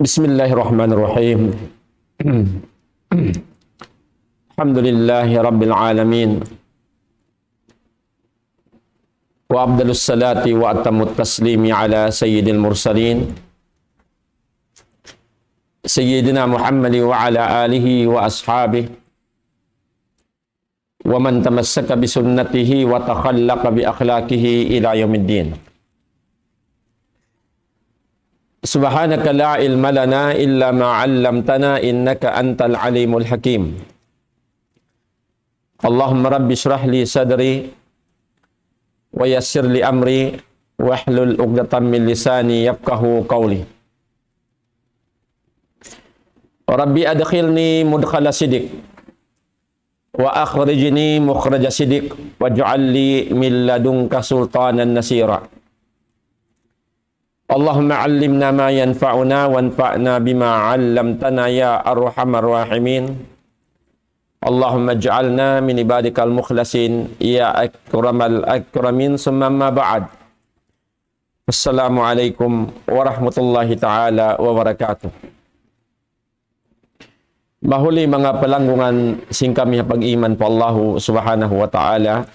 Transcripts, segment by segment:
Bismillahirrahmanirrahim. Alhamdulillahi Rabbil Alamin. Wa afdalus salati wa atamut taslimi ala sayyidil mursalin. Sayyidina Muhammad wa ala alihi wa ashabihi. Wa man tamassaka bi sunnatihi wa takhallaqa bi akhlaqihi ila yaumiddin. Subhanaka la ilma lana illa ma 'allamtana innaka antal alimul hakim. Allahumma rabbi shrah li sadri wa yassir li amri wahlul 'uqdatam min lisani yafqahu qawli. Rabbi adkhilni mudkhala sidiq wa akhrijni mukhraja sidiq waj'al li min ladunka sultanan nasira. Allahumma 'allimna ma yanfa'una wanfa'na bima 'allamtana ya arhamar rahimin. Allahumma ij'alna min ibadikal mukhlasin ya akramal akramin. Summa ma ba'd. Assalamualaikum warahmatullahi taala wabarakatuh. Mahuli mga palanggungan sing kami pag-iman po Allahu subhanahu wa ta'ala.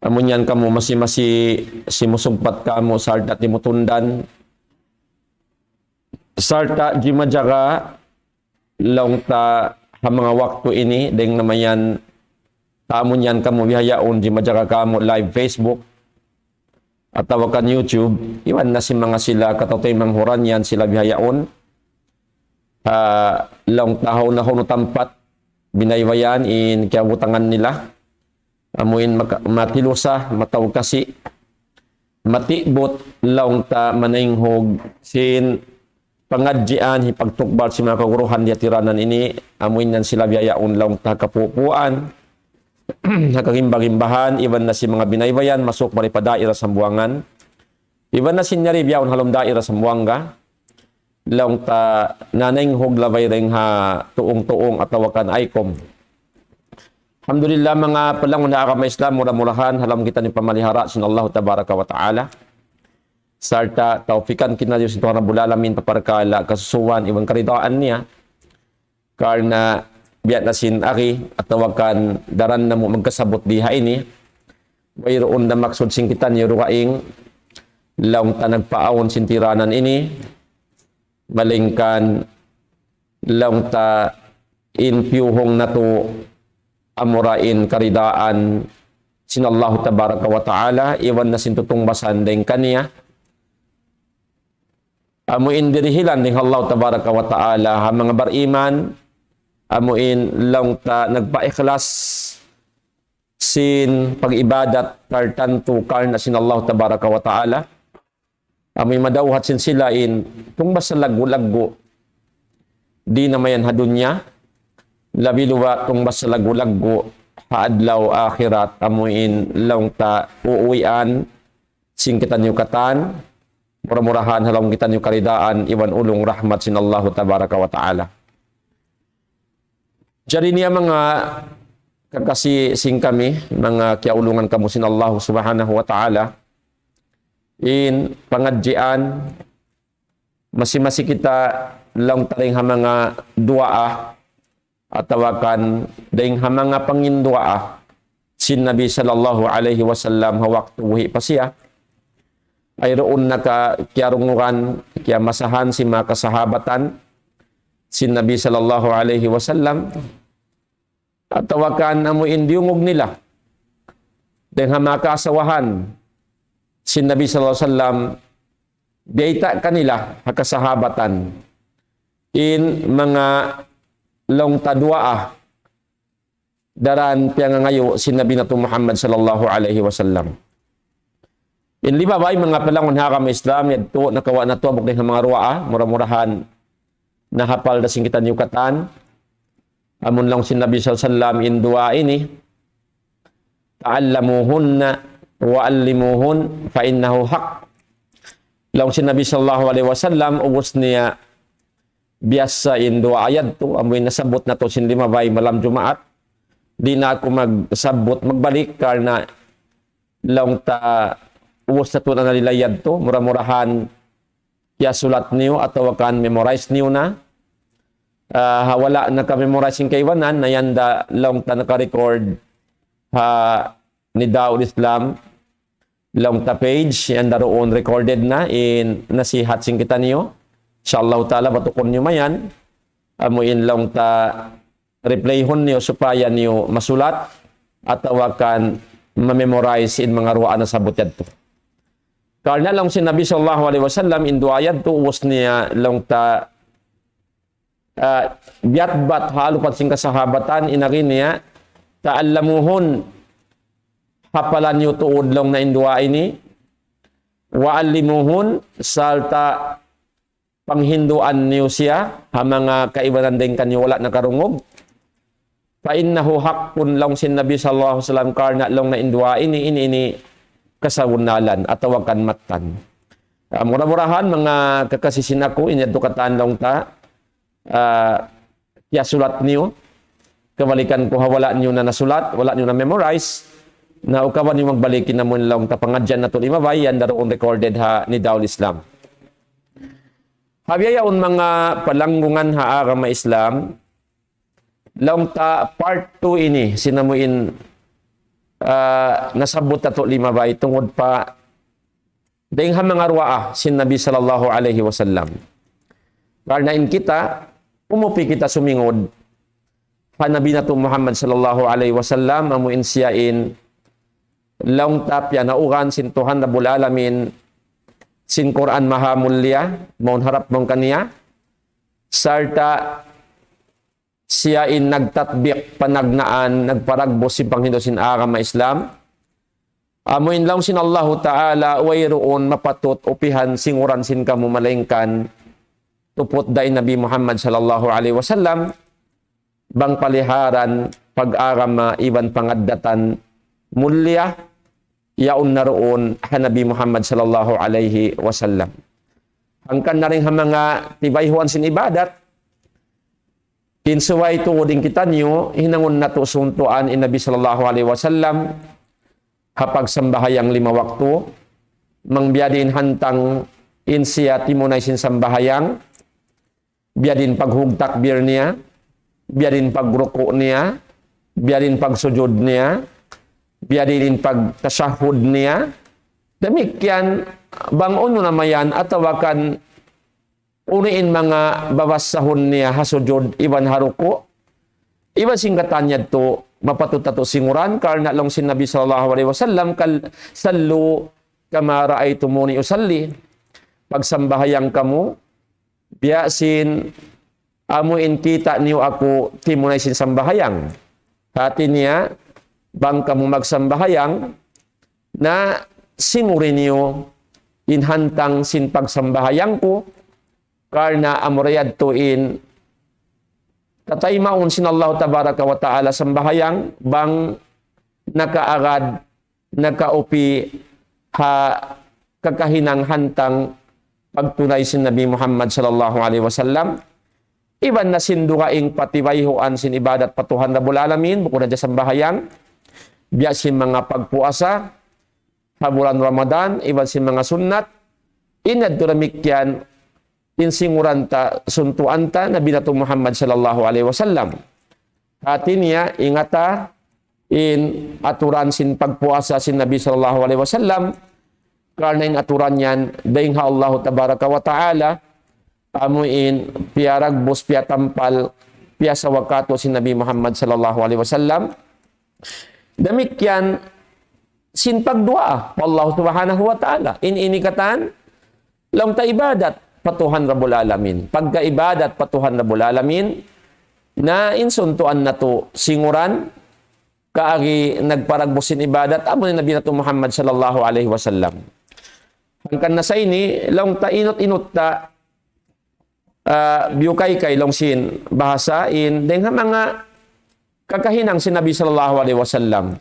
Amunyan kamu masih simusumpat kamu sarta timutundan sarta jimajaga longta ha mga waktu ini deng namayan amunyan kamu bihayaon jimajaga kamu live Facebook atau kan YouTube iwan na si mga sila katotoy manghuran yan sila bihayaon long tahaw na hono tampat binaywayan in kiabutangan nila. Amuin matilusa, mataw kasi, matibot, laong ta manayinghog, sin pangadjian, hipagtukbal si mga kaguruhan di atiranan ini, amuin nan sila biyayaon laong ta kapupuan, nakagimba-gimbahan, iban na si mga binaybayan, masuk maripadaira sa buwangan, iban na sinyari biyaon halom daira sa buwanga, laong ta nanayinghog labay ring ha tuong-tuong atawakan aykom. Alhamdulillah mga palangon na agama Islam, murah-murahan, halam kita ni pamalihara sin Allah tabaraka wa ta'ala. Sarta taufikan kita Diyos ito na bulalamin paparkala kasusuwan, ibang karidaan niya. Karena biyak na sin aki at tawakan daran na mo magkasabot diha ini. Mayroon na maksud sing kita niyo rukaing laong ta nagpaawon sin tiranan ini. Malingkan laong ta inpiyuhong na to amurain karidaan sinallahu tabaraka wa ta'ala iwan na sintutong basan deng kaniya amuin dirihilan deng Allah tabaraka wa ta'ala ha mga bariman amuin lang ta nagpa-ikhlas sin pag-ibadat tartantu karna sinallahu tabaraka wa ta'ala amuin madawhat sin sila in tung basa lagu-lagu di namayan hadunya labi luwa tong basa lagu-lagu haadlaw akhirat amuin laong ta uuwian sing kita nyukatan murah-murahan halong kita nyukaridaan iwan ulong rahmat sinallahu tabaraka wa ta'ala. Jadi niya mga kakasi sing kami mga kiaulungan kamu sinallahu subhanahu wa ta'ala in pangadjian masih kita laong taring ha mga duaa atawakan ding hamanga pangindua sin Nabi sallallahu alaihi wasallam ha waktu buhi pa siya ay roon naka kiarunguran kya masahan si mga kasahabatan sin Nabi sallallahu alaihi wasallam atawakan amo indiungog nila ding hamanga kasawahan sin Nabi sallallahu alaihi wasallam biita kanila ha kasahabatan in mga long tadwaah daran piangangayo si Nabi nato Muhammad sallallahu alaihi wasallam. In lima bay mga palangon hakam Islam yadto nakawa na to buk ng mga ruaa murah-murahan nahapal da sing kita nyukatan amun lang si Nabi sallallahu alaihi wasallam in dua ini ta'allamuhunna wa 'allimuhun fa innahu haq. Lang si Nabi sallallahu alaihi wasallam ubos niya biasa in dua ayat to amoy nasabot na to sin lima bay malam Jumaat di na ako magsabot magbalik karena long ta uwas na to na nalilayad to murah-murahan Kaya sulat niyo atau kan memorize niyo na. Wala naka-memorize yung kaiwanan na yan long ta naka-record ni Daud Islam long ta page yan daroon recorded na in nasihat sing kita niyo. Inshallah ta'ala batukon niyo mayan. Amuin long ta replayhon niyo supaya niyo masulat atau kan ma-memorize in mga ruwaan na sabot yadto. Karena lang si Nabi sallallahu alaihi wasallam in duayad to was niya long ta biat-bat halupat sing kasahabatan inarin niya ta'allamuhun hapalan niyo tuod long na indua ini wa'allimuhun salta panghinduan niyo siya ha mga kaibanan din kanyo wala nakarungog fa innahu haqqun long sin Nabi sallallahu alaihi wasallam karna long na indua ini kasawunalan at tawakan matan. Murah-murahan mga kakasisin ako, inyadto kataan lang ta, kaya sulat niyo, kabalikan ko wala niyo na nasulat, wala niyo na memorize, na ukawan niyo magbalikin na mo lang ta pangadyan na ito limabay, yan daroon recorded ha ni Daud Islam. Habiyayaon mga palanggungan ha agama Islam, lang ta part 2 ini, sinamuin nasabot na ito limabay tungod pa dahil mga ruwaa sin Nabi sallallahu alaihi wasallam. Karnain kita, umupi kita sumingod pa Nabi na ito Muhammad sallallahu alaihi wasallam amuin siyain laong tapya na uran sin Tuhan Rabbul Alamin sin Quran mahamulya maun harap mong kaniya sarta siyain nagtatbik panagnaan, nagparagbos si Panginoon sin agama Islam. Amuin lang sin Allah Ta'ala, wayroon mapatot upihan singuran sin kamu malengkan, tupot day Nabi Muhammad sallallahu alaihi wasallam, bang paliharan, pag-agama, iban pangaddatan, mulya, yaon na roon, Nabi Muhammad sallallahu alaihi wasallam. Hangkan na rin mga tibayhuan sin ibadat, kinsuway tuoding kita niyo, hinangon na to suntuan in Nabi sallallahu alaihi wasallam, hapag sambahayang 5 waktu, mangbiyadin hantang insiya timunay sin sambahayang, biyadin paghug takbir niya, biyadin pagruko niya, biyadin pagsujud niya, biyadin pagtasyahud niya, demikian bangon mo namayan at tawakan uniin mga bawas sahun niya hasujud iban haruko iban singkatan niya to mapatutato singuran karna long sin Nabi sallallahu alaihi wasallam kal sallu kama raaitumuni usalli pagsambahayang kamu biasin amuin kita niyo ako timunay sin sambahayang hati niya bang kamu magsambahayang na singurin niyo inhantang sin pagsambahayang ko karna amrayad tuin tatay maun sin Allah tabaraka wa ta'ala sambahayang bang nakaagad nakaupi ha kakahinang hantang pagtunay sin Nabi Muhammad sallallahu alaihi wasallam iban na sindukaing patibayhuan sin ibadat patuhan Rabbul Alamin bukod na sambahayang biya sin mga pagpuasa sa bulan Ramadan iban sin mga sunnat inad turamikyan insinguran ta suntuan ta Nabi nato Muhammad sallallahu alaihi wasallam. Hati niya ingata in aturan sin pagpuasa sin Nabi sallallahu alaihi wasallam karena in aturan yan daing ha Allah tabaraka wa taala amuin piaragbos piatampal piasa wakato sin Nabi Muhammad sallallahu alaihi wasallam. Demikian sin pagdua Allah subhanahu wa taala in inikatan lang ta ibadat patuhan Rabbul Alamin. Pagkaibadat patuhan Rabbul Alamin na insuntuan na to singuran kaagi nagparagbusin ibadat amo ni Nabi nato Muhammad sallallahu alaihi wasallam. Hangkan na sa ini long ta inot-inot ta biyukay kay long sin bahasa in deng mga kakahinang si Nabi sallallahu alaihi wasallam.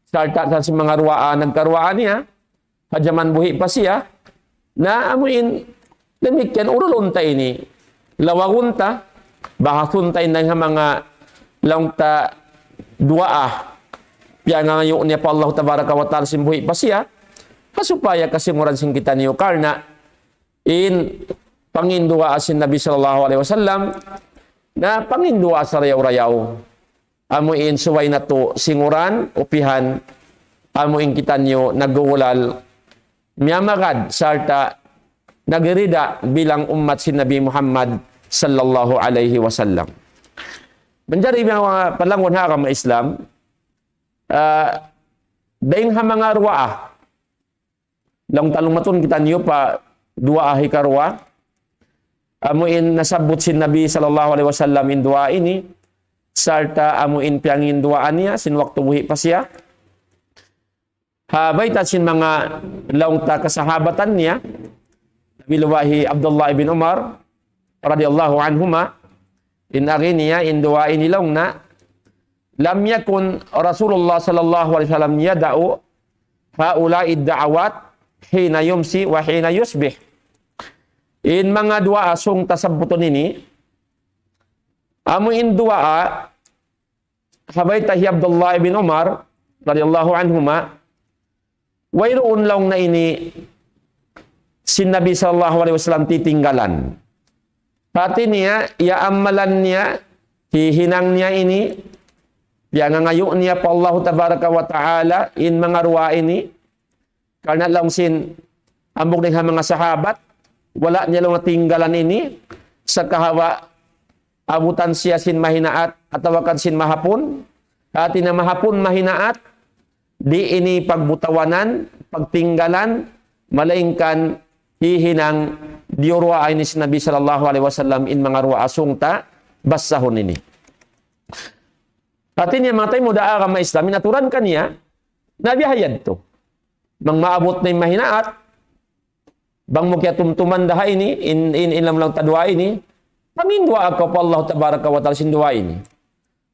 Sarta sa mga ruwaan nagkaruwaan niya hajaman buhi pa siya na amuin demikian urulun ta ini lawagun ta bahasun ta inang mga lang ta duaah piya nga ngayon niya pa Allah tabaraka wa ta'ala simbuhi pa siya kasupaya kasimuran sing kita niyo karna in pangindua asin Nabi sallallahu alaihi wasallam na pangindua sa rayaw-rayaw. Amo in suway na to singuran, upihan, amo in kitanyo nagulal, miyamagad sarta nagirida bilang ummat si Nabi Muhammad sallallahu alaihi wasallam. Manjari mga palangon ha mga Islam, daing ha mga ruwaah, lang talong kita niyo pa dua ahi karwa, amuin nasabot si Nabi sallallahu alaihi wasallam in dua ini, sarta amuin piangin duaan niya, sin waktu buhi pa siya. Habay sin mga laong ta kasahabatan niya, biluwahi Abdullah ibn Umar, radiyallahu anhuma, in niya, in dua ini laong na, lam yakun Rasulullah sallallahu alaihi wasallam yada'u haula'i da'awat hina yumsi wa hina yusbih. In mga dua asong tasabuton ini, amo in dua habay tahi Abdullah ibn Umar radiyallahu anhuma, wayroon lang na ini si Nabi sallallahu alaihi wasallam titinggalan. Pati niya, amalan niya, hihinang niya ini, ngayon niya pa Allah tabaraka wa ta'ala in mga ruwa ini, karena lang sin ambog ng mga sahabat, wala niya lang natinggalan ini, sa kahawa, abutan siya sin mahinaat, atawakan sin mahapon, at na mahapon mahinaat, di ini pagbutawanan, pagtinggalan, malaingkan, hihinang, diurwa ini si Nabi sallallahu alaihi wasallam in mga ruwa asungta, basahon ini. Artinya matay mo daa ka ma-Islam, naturan ka niya, nabiyahayad to. Mang maabot na yung mahinaat, bang mo kaya tumtuman daha ini, inlam lang tadwa ini, pamindwa ako pa Allah tabaraka wa ta'ala sindwa ini.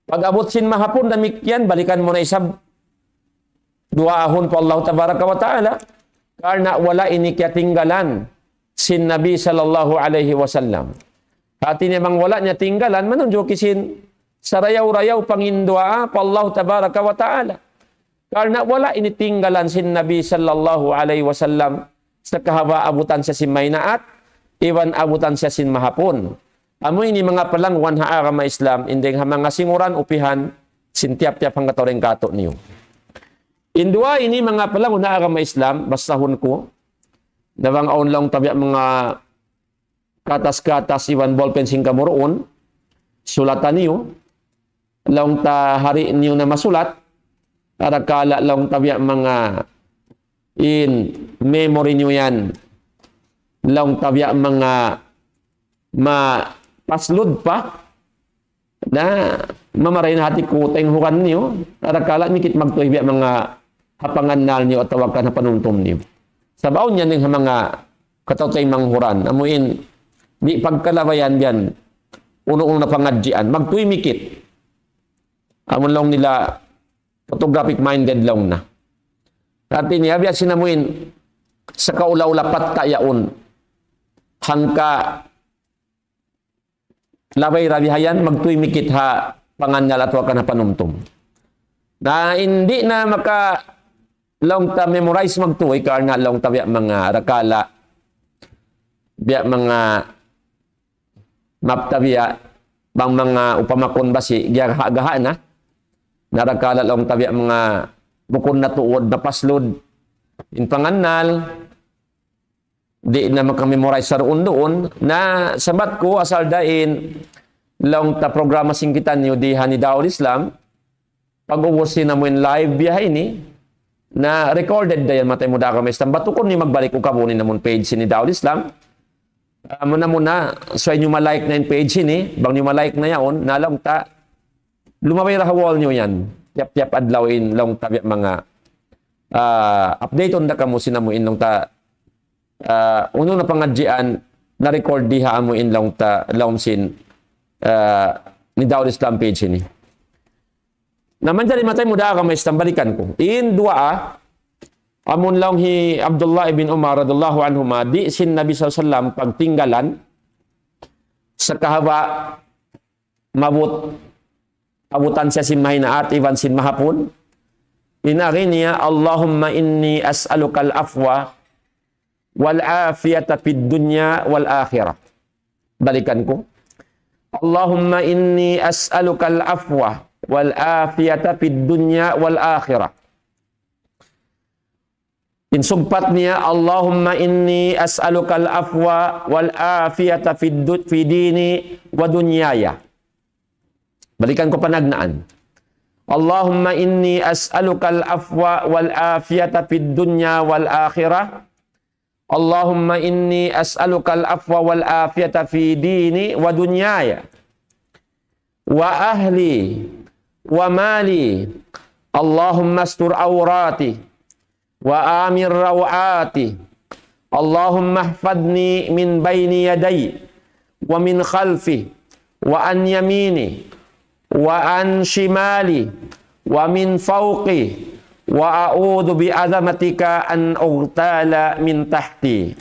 Pag abot sin mahapon, damikyan, balikan mo na isab, duahon pa Allah tabaraka wa ta'ala, karena wala ini kaya tinggalan, sin Nabi sallallahu alaihi wasallam. Artinya mang wala niya tinggalan, manunjo kisin, sa rayaw-rayaw pangindua pa Allah tabaraka wa ta'ala. Karena wala initinggalan sin Nabi sallallahu alaihi wasallam sa kahaba abutan siya sin maynaat, iwan abutan siya sin mahapon. Amo ini mga palangwan haara ma Islam, indeng ha mga singuran upihan, sin tiap-tiap hang katoreng kato niyo. Indua ini mga palangon haara ma Islam, basahon ko, nawang aon lang tabi mga katas-katas iwan ballpen sing kamuroon, sulatan niyo, laong ta hari niyo na masulat, para kala laong tabi mga in memory niyo yan, laong tabi mga paslud pa, na mamaray na hati ko tayong hukan niyo, para kala mikit magtuhibi mga hapanganal niyo at tawakan na panuntom niyo. Sa baon niya ng mga katawtay manghuran, amuin, di pagkalabayan yan, uno-uno na pangadjian, magtuimikit. Amon lang nila, photographic minded lang na. Dati niya, biya sinamuin, sa kaulaw-lapat kayaon, hangka labay rabihayan, magtuimikit ha, panganyal at wakan na panumtum. Na hindi na maka long ta memorize magtuoy, karena long ta biya mga rakala, biya mga maptabiya, bang mga upamakon basi, gaha na, narakala lang tabi mga bukon na tuod na paslod, in panganal, di na makamemorize sa doon, na sabat ko, asal dain, lang ta programa singkitan niyo di ni Daul Islam, pag-ubusin na mo in live biya ini, na recorded dayan matay mo da kami Islam, batukon ni magbalik ko kabunin na mo page ni Daul Islam, muna, so inyo malike na yung page ini, bang nyo malike na yaon, nalang ta, lumabay ra wall nyo yan, tiap-tiap adlawin, lang tabi mga, update on da ka mo, sinamuin lang ta, uno na pangadjian, na-record diha mo in lang ta, lang sin, ni Daul Islam page ini. Naman dyan, matay mo da ka may balikan ko. In dua, amon lang hi Abdullah ibn Umar radhiyallahu anhuma, di sin Nabi SAW pagtinggalan sa kahaba abutan siya sin mahinaat, iwan sin mahapon. Inari niya, Allahumma inni as'alukal afwa wal afiyata fid dunya wal akhirah. Balikan ko. Allahumma inni as'aluka al-afwa wal afiyata fid dunya wal akhirah. Insumpat niya, Allahumma inni as'aluka al-afwa wal afiyata fi dini wa dunyaya. Balikan ko panagnaan. Allahumma inni as'aluka al-afwa wal afiyata fid dunya wal akhirah. Allahumma inni as'aluka al-afwa wal afiyata fi dini wa dunyaya wa ahli wa mali. Allahumma astur awrati wa amir rawati. Allahumma ihfadni min baini yadai wa min khalfi wa an yamini wa an shimali wa min fawqi wa a'udhu bi azamatika an ugtala min tahti.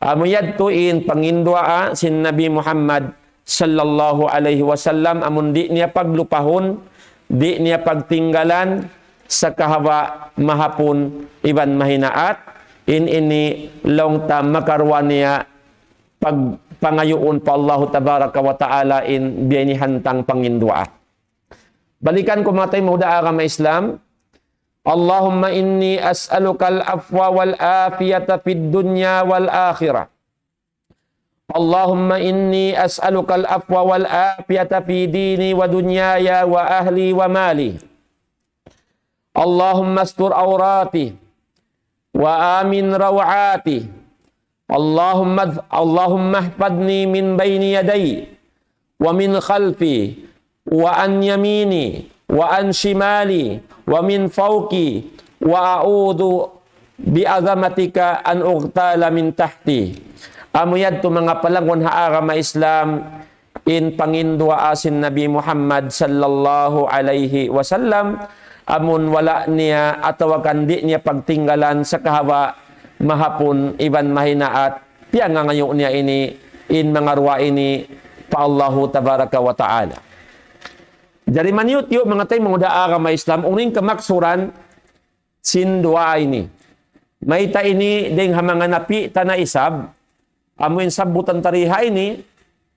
Amuyad tuin pangindua sin Nabi Muhammad sallallahu alaihi wasallam, amun di niya paglupahon, di niya pagtinggalan sa kahawa mahapon iban mahinaat, ini longta makarwa niya pagpangayuon pa Allah tabaraka wa ta'ala in biyanihantang pangindua. Balikan ko matay muda agama Islam. Allahumma inni as'aluka al-afwa wal afiyata fid dunya wal akhirah. Allahumma inni as'aluka al-afwa wal afiyata fi dini wa dunyaya wa ahli wa mali. Allahumma astur awrati wa amin rawati. Allahumma ihfadni min bayni yaday wa min khalfi wa an yamini wa an shimali wa min fawqi wa a'udhu bi azamatika an ugtala min tahti. Amuyad to mga palangon ha agama Islam in pangindua asin Nabi Muhammad sallallahu alaihi wasallam, amun wala niya atawakan di niya pagtinggalan sa kahawa mahapon iban mahinaat, piya nga ngayon niya ini in mga ruwa ini pa Allahu tabaraka wa ta'ala. Dari maniut yuk mga tayo mga agama Islam, uning kamaksuran sindua ini. May ta ini ding hamanga napi ta na isab, amuin sabutan tariha ini,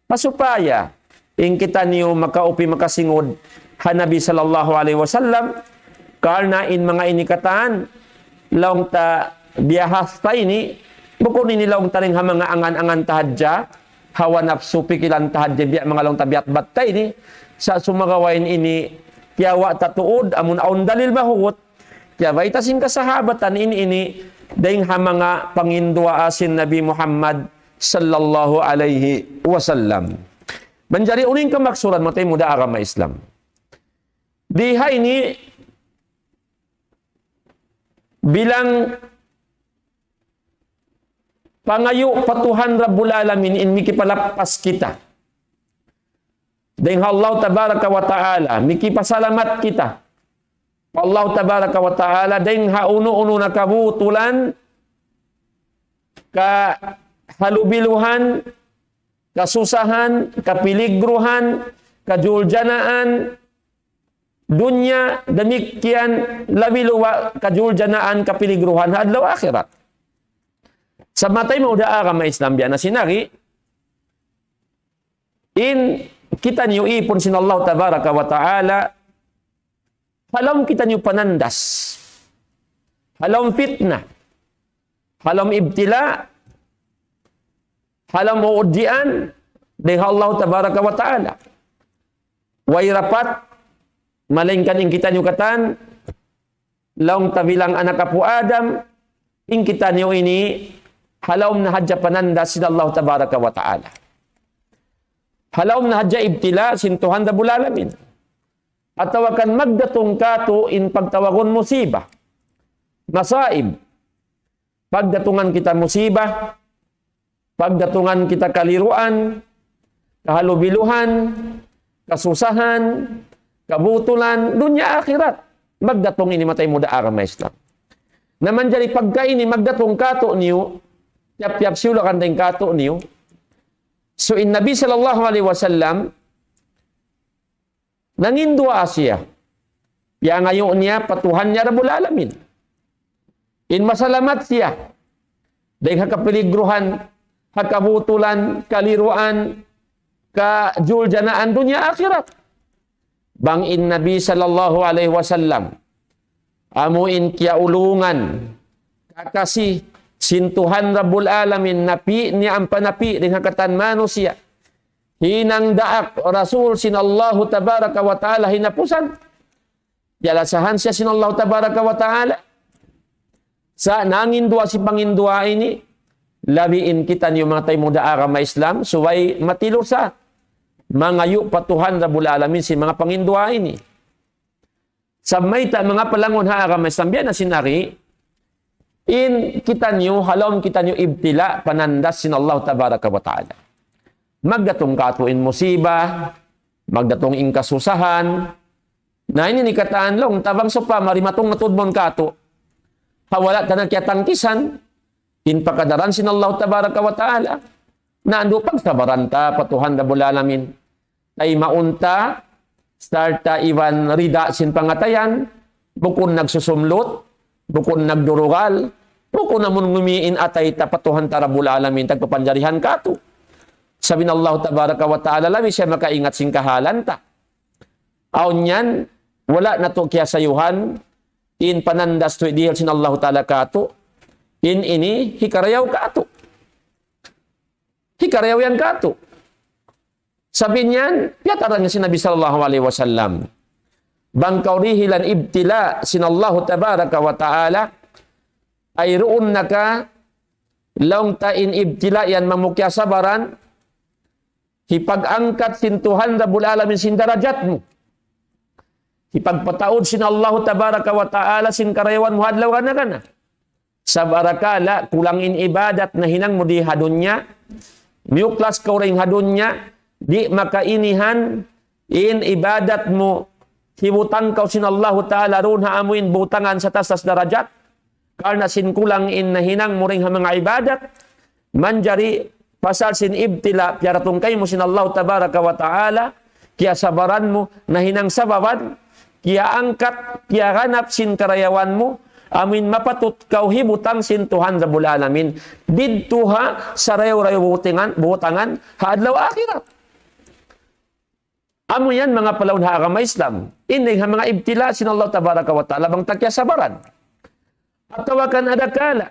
pasupaya, in kita niyo makaupi makasingod, hanabi sallallahu alaihi wasallam, karna in mga inikatan, laong ta biyahas ta ini, bukun ini laong ta rin hamanga angan-angan tahadya, hawa nafsu pikilan tahadya, biya mga laong tabiat batta ini, sa sumagawain ini, kiyawa tatuod, amun aun dalil mahugot, kiyawa itasin kasahabatan ini, dahing hamanga pangindua asin Nabi Muhammad sallallahu alaihi wasallam. Menjadi uning kemaksuran matay muda agama Islam. Diha ini bilang pangayu patuhan Rabbul Alamin in mikipalapas kita. Dahil Allah tabaraka wa ta'ala mikipasalamat kita. Allah tabaraka wa ta'ala dahil hauno-uno na kabutulan ka halubiluhan, kasusahan, kapiligruhan, kajuljanaan, dunya, demikian labiluwa, kajuljanaan, kapiligruhan, hadlaw akhirat. Sa matay mo da agama Islam biya na sinari, in kita niyo ipon sin Allah tabaraka wa ta'ala, halam kita niyo panandas, halam fitnah, halam ibtila, halam uuddian dengan Allah tabaraka wa ta'ala. Way rapat, malingkan in kita niyo katan, laong tabilang anak apu Adam, in kita niyo ini, halam na hadya panandas sin Allah tabaraka wa ta'ala. Halawm na hadya ibtila sintuhan da bulalamin. At tawakan magdatong kato in pagtawagon musibah. Masaib. Pagdatungan kita musibah, pagdatungan kita kaliruan, kahalubiluhan, kasusahan, kabutulan, dunya akhirat. Magdatong ini matay muda agama Islam. Naman jari pagka ini magdatong kato niyo, tiap-tiap siula kandang kato niyo, so in Nabi sallallahu alaihi wasallam nangindua siya. Ya ngayon niya patuhan niya Rabbul Alamin. In masalamat siya. Dahil hakapeligruhan, hakabutulan, kaliruan, kajuljanaan dunia akhirat. Bangin Nabi sallallahu alaihi wasallam, amuin kia ulungan, kakasih, sintuhan Rabbul Alamin, napi ni ang panapi, rin hakatan manusia. Hinang daak Rasul sinallahu tabaraka wa ta'ala hinapusan. Yalasahan siya sinallahu tabaraka wa ta'ala. Sa nangindua si pangindua ini, labiin kita niyo mga tayo muda agama Islam, suway matilo sa mangayo patuhan Rabbul Alamin si mga pangindua ini. Sa mayta mga palangon ha agama Islam, biyan na sinari, in kita niyo, halom kita niyo ibtila, panandas sinallahu tabaraka wa ta'ala. Magdatong katuin musibah, magdatong inkasusahan, na ini ni kataan long, tabang sopa, marimatong natudmon kato, hawala ka na kiatangkisan, in pakadaran sinallahu tabaraka wa ta'ala, na ando pagsabaran ta, patuhan Rabbul Alamin, ay maunta, starta iwan rida sin pangatayan, bukun nagsusumlot, bukun nagdurugal, bukun namun ngumiin atay tapatuhan ta Rabbul Alamin, tagpapanjarihan kato. Sabi na Allah tabaraka wa ta'ala, labi siya makaingat sing kahalan ta. Aon yan, wala na to kya sayuhan, in panandas to idihal sin Allah ta'ala kato, in ini, hikarayaw kato. Hikarayaw yan kato. Sabi niyan, piyataran niya si Nabi sallallahu alaihi wasallam, bangkaw rihilan ibtila sin Allah tabaraka wa ta'ala, ay roon na ka, laong tain ibtila yan mamukya sabaran, hipag-angkat sin Tuhan Rabbul Alamin sin darajat mo. Hipagpataod sin Allah tabaraka wa ta'ala sin karayawan mo hadlaw ka na. Sa barakala, kulangin ibadat na hinang mo di hadon niya, miuklas ka rin hadon niya, di makainihan, in ibadat mo, hibutang ka sin Allah ta'ala ron haamuin butangan sa tasas darajat, karna sin kulang in na hinang mo rin mga ibadat, manjari, pasal sin ibtila, piyaratong kayo mo sin Allah tabaraka wa ta'ala, kaya sabaran mo, na hinang sababan, kaya angkat, kaya ganap sin karayawan mo, amin mapatut kau hibutang sin Tuhan Rabbul Alamin, didto ha, sa rayo-rayo butangan, haadlaw akhirat. Amo yan mga palawon ha agama Islam, ining ha mga ibtila sin Allah tabaraka wa ta'ala, bang takya sabaran. At tawakan adakala,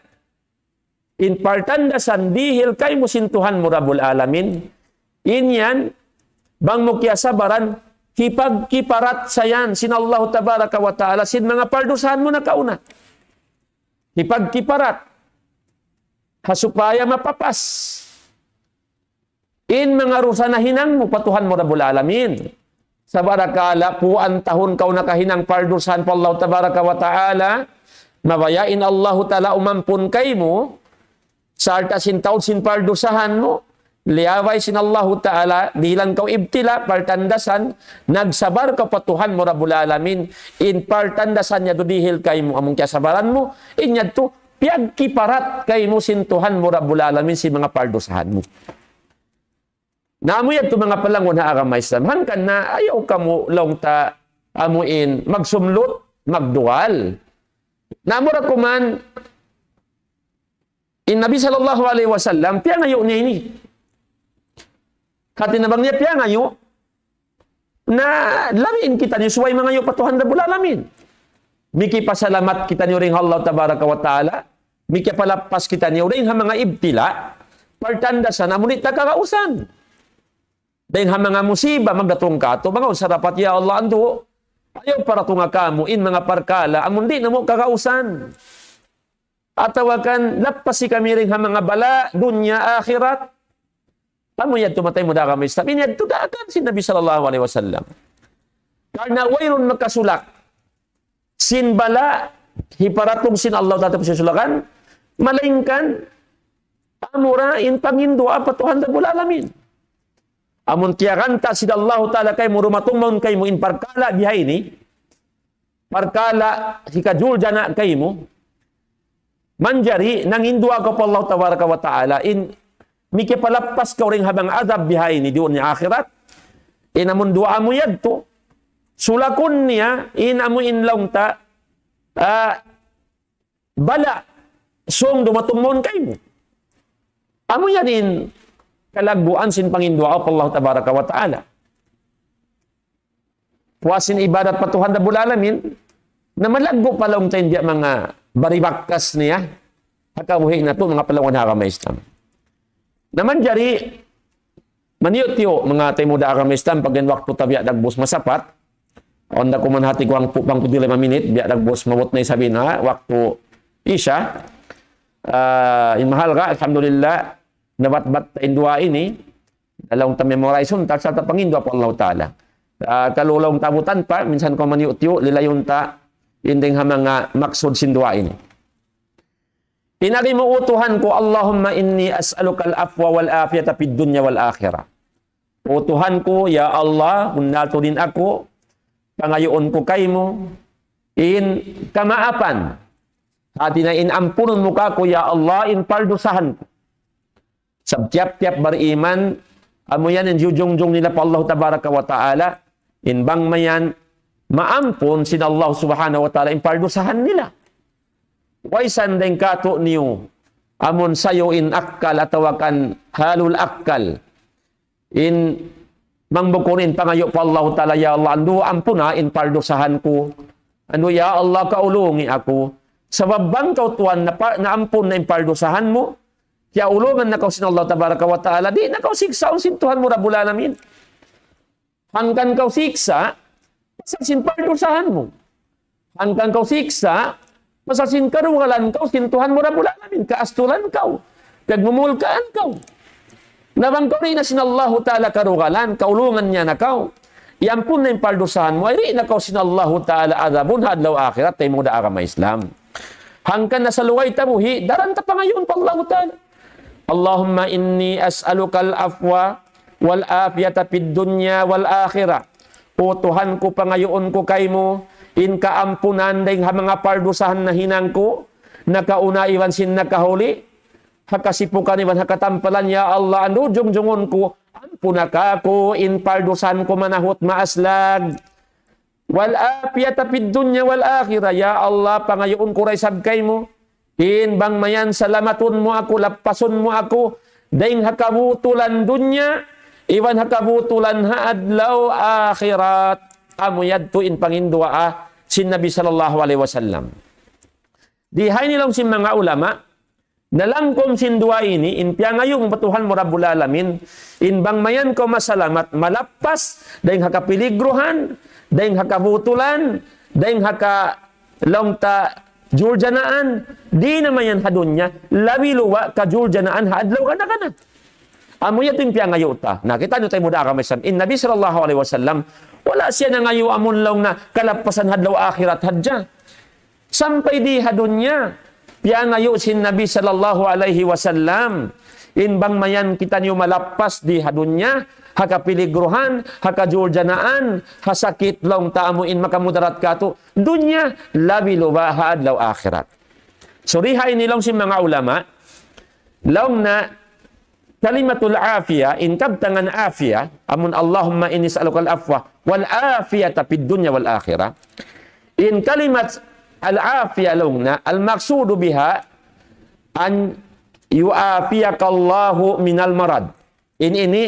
in partandasan dihil kay mo sintuhan mo Rabbul Alamin, inyan, bang mo kya sabaran, hipagkiparat sayan, sinallahu tabaraka wa ta'ala, sin mga pardusahan mo na kauna. Hipagkiparat, hasupaya mapapas. In mga rusa na hinang mo, patuhan mo Rabbul Alamin. Sa barakala, puan tahon kau nakahinang pardusahan po Allah tabaraka wa ta'ala, mabayain Allahu ta'ala umampun kay mo, sa artasin taon sin pardusahan mo, liyaway sin Allahu ta'ala, dilan kau ibtila, partandasan, nagsabar ka patuhan mo Rabbul Alamin, in partandasan niya dudihil kay mo, among kiyasabaran mo, inyad to, piyagkiparat kay mo sintuhan mo Rabbul Alamin si mga pardusahan mo. Naamuyad to mga palangon na agama Islam, hangkan na ayaw ka mo long ta amuin, magsumlot, magdual. Namura ko man, in Nabi sallallahu alaihi wasallam, piya ngayo niya ini. Katinabang niya piya ngayo, na lamin kita niyo, suway mga ngayo patuhan Rabbul Alamin. Miki pasalamat kita niyo ring Allah tabaraka wa ta'ala, miki palapas kita niyo ring mga ibtila, partandasan, amunit na kakausan. Dahil mga musiba, magdatong kato, mga usarapat, ya Allah, ando, ayaw para tunga kamo, in mga parkala, amundi na mo kakausan. Atawakan, lapasi kami rin mga bala, dunya, akhirat. Tamo yan, tumatay mo da kami. Sabi niya, tudakan si Nabi sallallahu alaihi wasallam. Karena wayron magkasulak, sin bala, hiparatong sin Allah tatapos sulakan, malingkan, amura, in pangindua, patuhan Rabbul Alamin. Amun kiyakanta si Allah ta'ala kay mo rumatumon kay mo in parkala bihay ni, parkala hikajul jana kay mo, manjari, nang indua ka po Allah tabaraka wa ta'ala, in mikipalapas ka rin habang adab bihay ni doon ni akhirat, in amun dua mo yadto, sulakon niya, in amun inlaw ta, bala, song dumatumon kay mo. Amo yanin kalagbuan sin pangindua Allah tabaraka wa ta'ala. Puasin ibadat patuhan Rabbul Alamin, na malagbo palong tayo dia mga baribakas niya, hakabuhi na to mga palawan harama Islam. Naman jari, maniyot-yo mga tayo muda harama Islam, pag waktu tabiya dagbos masapat, onda ko man hati ko ang pupang pudi 5 minit, biya dagbos mawot na isabi na, waktu isya, mahal ka, alhamdulillah, nabat-bat tayo dua ini, dalawang ta-memorize huntak sa tapangindwa po Allah Ta'ala. Kalulong tabutan pa, minsan ko maniyot-yo, lilayon ta, inding ha mga maksud sindwa ini. Inarimuutuhan ko, Allahumma inni as'alukal afwa wal afiyata fid dunya wal akhirah. Utuhan ko, ya Allah, kung natulin ako, pangayoon ko kay mo, in kamaapan. Hati na inampunon mo ka ko, ya Allah, in paldusahan ko. Sabtiap-tiap bariman, amo yan, in jujungjong nila pa Allah tabaraka wa ta'ala, in bang mayan, maampun sin Allah subhanahu wa ta'ala, in paldusahan nila. Waisan din kato niyo, amon sayo in akkal atawakan halul akkal, in mangbukunin pangayo pa Allah ta'ala, ya Allah, ando ampuna, in paldusahan ko, ando ya Allah, kaulungi ako, sa babang kautuan na ampun na in paldusahan mo, kaya ulungan na kau sin Allah tabaraka wa ta'ala, di na kau siksa, sintuhan mo Rabbul Alamin. Hangkan kau siksa, masasin paldusahan mo. Hangkan kau siksa, masasin karugalan kau, sintuhan mo Rabbul Alamin, kaastulan kau, kagmumulkaan kau. Nabang kau rin na sinallahu ta'ala karugalan, kaulungan niya na kau, iampun na yung paldusahan mo, ay rin na kau sinallahu ta'ala adabun, hadlaw akhirat, tayo mo da agama Islam. Hangkan na sa luway tabuhi, daranta pa ngayon pa Allah ta'ala. Allahumma inni as'alukal afwa wal afiyata fid dunya wal akhirah. O Tuhan ko, pangayoon ko kay mo, in kaampunan dahil mga pardusahan na hinang ko, nakaunaiwan sin nakahuli, hakasipukan iwan hakatampalan, ya Allah, ando jungjungon ko, ampunaka ko, in pardusahan ko manahot maaslag, wal afiyata fid dunya wal akhirah, ya Allah, pangayoon ko raysab kay mo, in bang mayan salamatun mo ako, lapason mo ako, dahil hakabutulan dunya, iwan hakabutulan haadlaw akhirat, amuyad to in pangindua sin Nabi sallallahu alaihi wasallam. Dihay nilang sin mga ulama, nalangkom sin dua ini, in piyangayong batuhan mo Rabbul Alamin, in bang mayan ko masalamat, malapas, dahil hakapiligruhan, dahil hakabutulan, dahil hakalongta, Jurjanaan, di naman yan hadunya, labi luwa ka Jurjanaan, haadlaw ka na ka na. Amo yatin piya ngayon ta. Nakita nyo tayo muda akamisan. In Nabi sallallahu alaihi wasallam, wala siya na ngayon amon lang na kalapasan hadlaw akhirat hadja. Sampay di hadunya, piya ngayon sin Nabi sallallahu alaihi wasallam, in bang mayan kita nyo malapas di hadunya, hakapiligruhan, hakajurjanaan, hasakit long taamuin makamudarat kato, dunya, labi luwa haadlaw akhirat. So rihay nilong si mga ulama, long na kalimatul afiya, in kabtangan afiya, amun Allahumma inni sa'alukal afwa, wal afiyata fid dunya wal akhirah. In kalimat al-afiya long na, al-maksudu biha, an yu'afiyakallahu minal marad. Ini,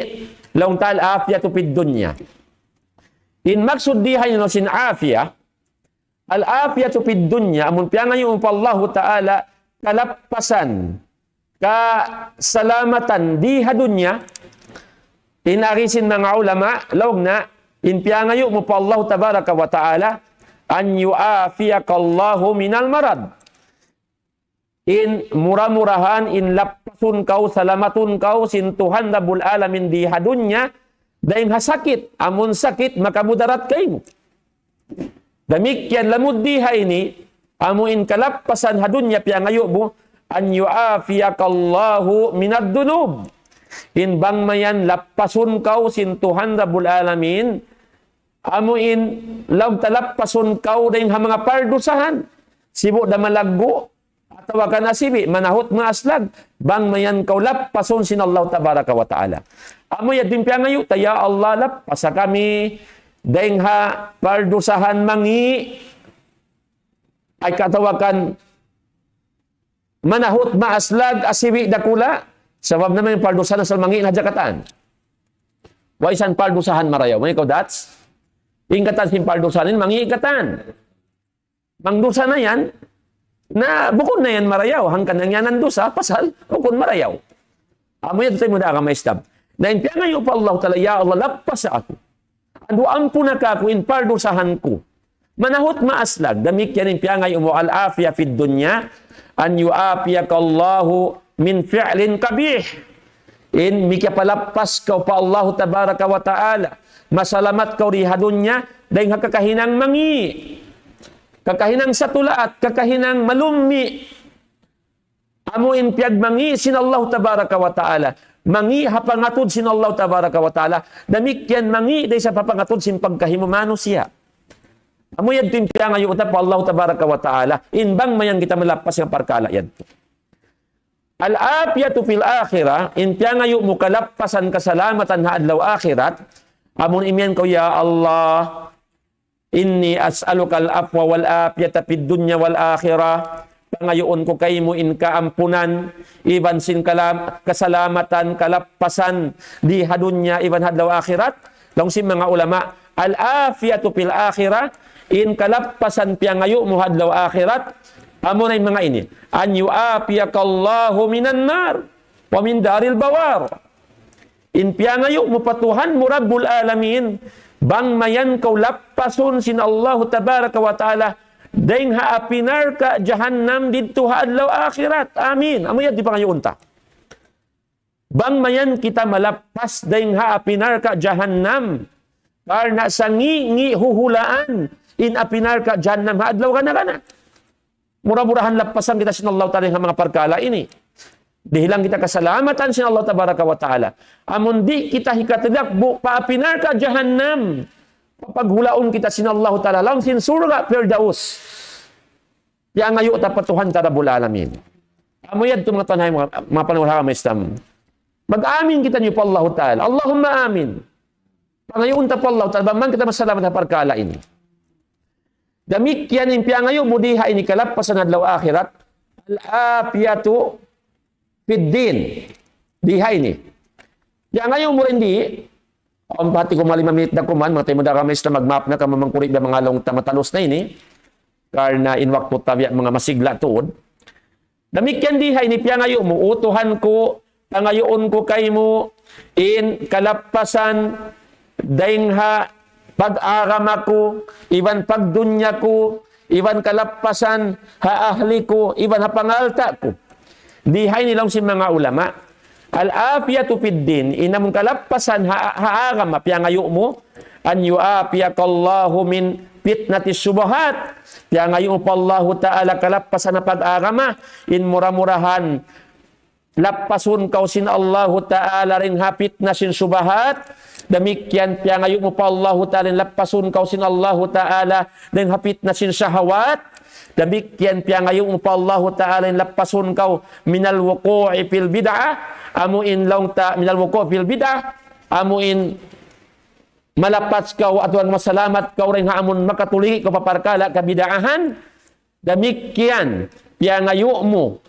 long tal afiyatu fid dunya. In maksud dihay no sin afiya, al-afiyatu fid dunya, amun piyangan yung Allah Ta'ala, kalapasan, kasalamatan di hadunya, inarisin mga ulama, long na, in piyangan yung Allah Tabaraka wa Ta'ala, an yu'afiyakallahu minal marad. In murah-murahan, in lapasun kau, salamatun kau, sintuhan Rabbul Alamin di hadunya, dahil hasakit, amun sakit, makamudarat kayo. Damikyan lamud diha ini, amuin kalapasan hadunya, piya ngayo mo, an yu'afiyakallahu minad dunub. In bang mayan, lapasun kau, sintuhan Rabbul Alamin, amuin, law talapasun kau, dahil mga pardusahan, sibo da malaggo, tawakan asibi, manahot maaslag, bang mayan kau lapason sin Allah Tabaraka wa Ta'ala. Amo yadim piya ngayon, ya Allah, lapasa kami, dahil ha, pardusahan mangi, ay katawakan, manahot maaslag, asibi dakula, Sabab naman yung paldusahan sa mangi na jakatan. Wa isan paldusahan marayaw. May ikaw dats? Ingkatan sin paldusahanin, mangi ikatan. Mangdusa na yan, na bukod na yan marayaw. Hangkan nang yan ang dusa, pasal, bukod marayaw. Amo yan, tayo mo na kamaistab. Naintiyan ngayon pa Allah tala, ya Allah, lappas sa ako. Aduan po na ka ako, in paldusahan ko. Manahot maaslag, damik yan impiyan ngayon mo, al-afya fid dunya, an yu'afiyak Allahu min fi'lin kabih. In mikya palappas kau pa Allah tabaraka wa ta'ala. Masalamat kau rihadunya, dahil kakahinang mangi. Kakahinang satulaat, kakahinang malumi. Amo in piyag mangi sin Allah tabaraka wa ta'ala. Mangi hapangatod sin Allah tabaraka wa ta'ala. Damikyan mangi day sa papangatod sin pagkahimumano siya. Amo yan timpya ngayon utap Allah tabaraka wa ta'ala. Inbang mayan kita malapas ng parkala yan. Al-afiyatu fil akhirah, inpya ngayon mo kalapasan kasalamatan ha adlaw akhirat. Amon imyan ko, ya Allah, inni as'aluka al-afwa wal-afiyata fid dunya wal-akhirah. Pangayoon ko kay mo in kaampunan, iban sin kasalamatan, kalapasan, di hadunya, iban hadlaw akhirat. Lang sin mga ulama, al-afiyatu fil akhirah, in kalapasan piya ngayo mo hadlaw akhirat. Amo na yung mga ini. An yu'afiyakallahu minan nar, wa min daril bawar. In piya ngayo mo patuhan mo Rabbul Alamin, bang mayan kau lapasun sin Allah tabaraka wa ta'ala, dahing haapinar ka jahannam dito haadlaw akhirat. Amin. Amo yan, di pa ngayon unta. Bang mayan kita malapas, dahing haapinar ka jahannam, karna sa ngi huhulaan, in apinar ka jahannam haadlaw ka na. Mura-murahan lapasan kita sin Allah ta'ala mga parkala ini. Dihilang kita kasalamatan sin Allah tabaraka wa ta'ala. Amon di kita hikatidak, paapinar ka jahannam. Paghulaon kita sin Allah ta'ala, lang sin surga firdaus. Kaya ngayon tapatuhan ta Rabbul Alamin. Amo yan itong mga tanay, mga panawala may istam. Mag-amin kita niyo pa Allah ta'ala. Allahumma amin. Pangayon ta pa Allah ta'ala, bang kita masalamat na parkala ini. Damik yan impiya ngayon, mudiha ini kalapasan adlaw akhirat. Al-afiyatu fid din. Diha ini. Kaya ngayon mo rin di, ang pati ko 5 minute na kuman, mga tayo mo na kami na mag-map na kamamangkurit na mga long tamatalos na ini, karna inwakto tabi mga masigla tuod. Damik yan diha ini, piya ngayon mo, utuhan ko, pangayoon ko kay mo, in kalapasan, dayngha, pag-aram ako, iban pagdunya ko, iban kalapasan, haahli ko, iban hapangalta ko. Dihay nilang si mga ulama, al-afiyatu fid din, inamong kalapasan, haagam, piya ngayon mo, an yu'afiyakallahu min fitnatis subahat, piya ngayon pa Allah ta'ala kalapasan na pag-agama, in mura-murahan, lapasun kau sin Allah ta'ala rin hapit na sin subahat, damikyan piya ngayon mo pa Allah ta'ala lapasun kau sin Allah ta'ala rin hapit na sin syahawat, damikyan piya ngayon mo pa Allah ta'ala lapasun kau minal wuku'i fil bid'ah, amuin lang ta minal wuku'i fil bid'ah, amuin malapas kau atuan masalamat kau rin haamon makatuli kau paparkala kabidaahan, damikyan piya ngayon mo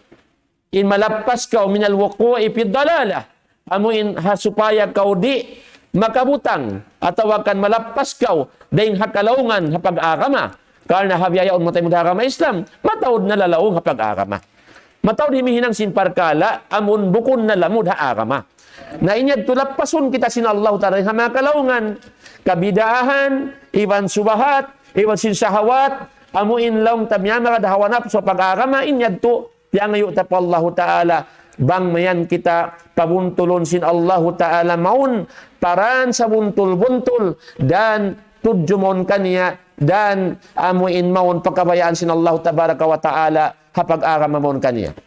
in malapas kau minal wuku'i fid dalalah, amuin hasupaya kau di makabutang atau akan malapas kau dahil hakalaungan hapag-agama karena habiyayaon mo tayo mudharama Islam matawad na lalaong hapag-agama matawad himihinang sinparkala amun bukon na lamud ha-agama na inyad tulapasun kita sin Allah ta'ala ha mga kalaungan kabidaahan iban subahat iban sinsahawat amuin lang tamyama kadahawanap sa pag-agama inyad to yang ngayon pa Allah ta'ala bang mayan kita pabuntulon sin Allah ta'ala maun paran sa buntul-buntul dan tudjumon kaniya dan amuin maun pagkabayaan sin Allah tabaraka wa ta'ala hapag-agama maun kaniya.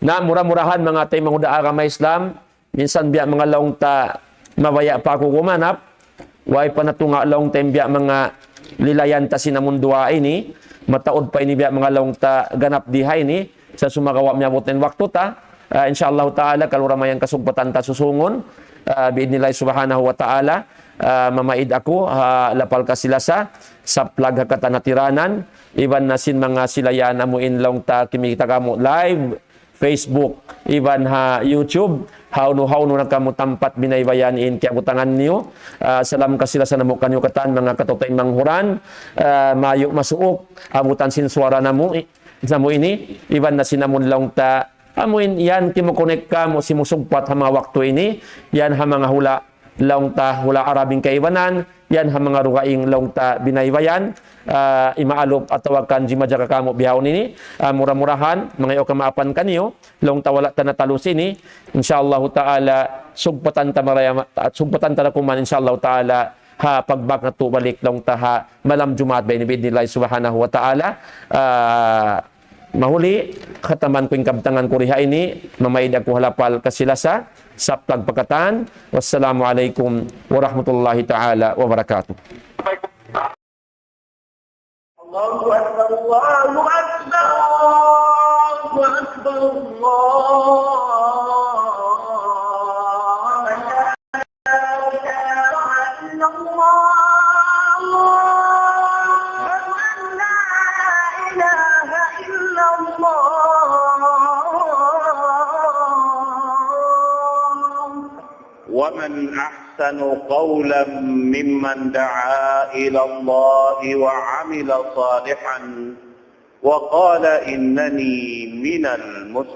Na murah-murahan mga tayo mga agama Islam, minsan biya mga laong ta mabaya pa ako kumanap, way pa natunga laong tayo biya mga lilayan ta sinamundua ini, mataod pa ini biya mga laong ta ganap dihay ini, sa sumagawa niya butin waktu ta, insyaallah ta'ala kaluramayang kasumpatan ta susungon, biidnillah subhanahu wa ta'ala, mamaid ako, lapal ka sila sa plag katanatiranan, iban na sin mga silayan amuin lang ta kimikita ka mo live, Facebook, iban ha YouTube, hawno na kamo tampat binaybayanin kaya butangan niyo. Salam kasila sa namo kanyo katan mga katotay manghuran, mayo masuok, abutan sinsuara namo ini, iban na sinamon lang ta, amuin yan kimo-connect ka mo simusugpat ha mga wakto ini, yan ha mga hula lang ta hula arabing kaibanan, yan ha mga rugaing lang ta binaybayan, imaalop at tawakan jimadya ka kamo bihaw nini, mura-murahan, mga iyo kamaapan kanyo, long tawala ta natalus ini, insyaallah ta'ala, sugpatan ta maraya, at sugpatan ta na kuman, insyaallah ta'ala, ha pagbak na to balik long ta ha, malam Jumat, binibidnilay subhanahu wa ta'ala, mahuli, kataman ko yung kabtangan ko riha ini, mamaid ako halapal kasilasa, sa pagpakatan, wassalamualaikum warahmatullahi ta'ala wabarakatuh. الله أكبر الله أكبر الله أكبر الله لا إله إلا الله لا إله إلا الله ومن أحسن قولا ممن دعا إلى الله وعمل صالحا وقال إنني من المسلمين.